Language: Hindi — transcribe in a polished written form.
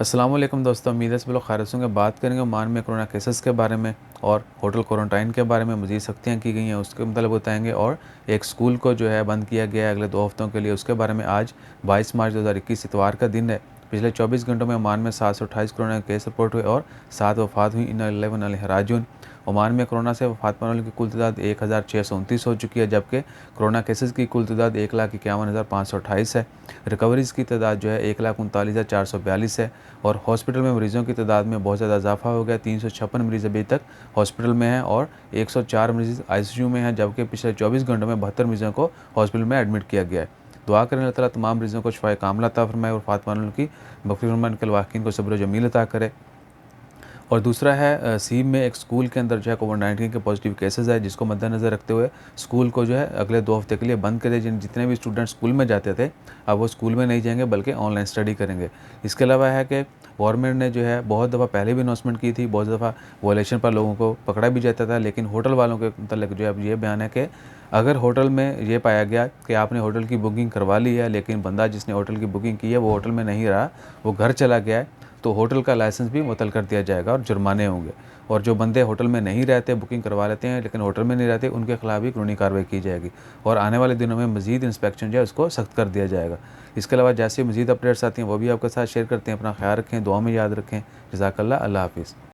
अस्सलाम वालेकुम दोस्तों, उम्मीद है सब लोग खैरियत से होंगे। बात करेंगे ओमान में कोरोना केसेस के बारे में और होटल क्वारंटाइन के बारे में मज़ीद सख्तियाँ की गई हैं उसके मतलब बताएंगे। और एक स्कूल को जो है बंद किया गया है अगले 2 हफ्तों के लिए, उसके बारे में। आज 22 मार्च 2021 इतवार का दिन है। पिछले 24 घंटों में ओमान में 728 कोरोना केस रिपोर्ट हुए और 7 वफ़ात हुई। इन्ना लिल्लाहि व इन्ना इलैहि राजिऊन। ओमान में कोरोना से वफ़ात पाने वालों की कुल तादाद 1629 हो चुकी है, जबकि कोरोना केसेस की कुल तादाद 1,51,528 है। रिकवरीज़ की तादाद जो है 1,39,442 है। और हॉस्पिटल में मरीज़ों की तादाद में बहुत ज़्यादा इजाफा हो गया। 356 मरीज़ अभी तक हॉस्पिटल में हैं और 104 मरीज़ आईसीयू में हैं, जबकि पिछले 24 घंटों में 72 मरीज़ों को हॉस्पिटल में एडमिट किया गया है। दुआ करें अल्लाह ताला तमाम मरीज़ों को शिफाए कामिला अता फ़रमाए और वफ़ात पाने वालों की मग़फ़िरत फ़रमाए, उनके लवाकिन को सब्र जमील अता करे। और दूसरा है सीब में एक स्कूल के अंदर जो है कोविड-19 के पॉजिटिव केसेस है, जिसको मद्देनज़र रखते हुए स्कूल को जो है अगले 2 हफ्ते के लिए बंद कर दिया। जितने भी स्टूडेंट स्कूल में जाते थे, अब वो स्कूल में नहीं जाएंगे बल्कि ऑनलाइन स्टडी करेंगे। इसके अलावा है कि गवर्नमेंट ने जो है बहुत दफ़ा पहले भी अनाउंसमेंट की थी, बहुत दफ़ा वॉयलेशन पर लोगों को पकड़ा भी जाता था, लेकिन होटल वालों के मतलब जो है अब ये बयान है कि अगर होटल में ये पाया गया कि आपने होटल की बुकिंग करवा ली है, लेकिन बंदा जिसने होटल की बुकिंग की है वो होटल में नहीं रहा, वो घर चला गया है, तो होटल का लाइसेंस भी मुअत्तल कर दिया जाएगा और जुर्माने होंगे। और जो बंदे होटल में नहीं रहते, बुकिंग करवा लेते हैं लेकिन होटल में नहीं रहते, उनके खिलाफ भी कानूनी कार्रवाई की जाएगी। और आने वाले दिनों में मज़ीद इंस्पेक्शन जो है उसको सख्त कर दिया जाएगा। इसके अलावा जैसे मज़ीद अपडेट्स आती हैं वो भी आपके साथ शेयर करते हैं। अपना ख्याल रखें, दुआ में याद रखें। जज़ाकल्लाह, अल्लाह हाफ़िज़।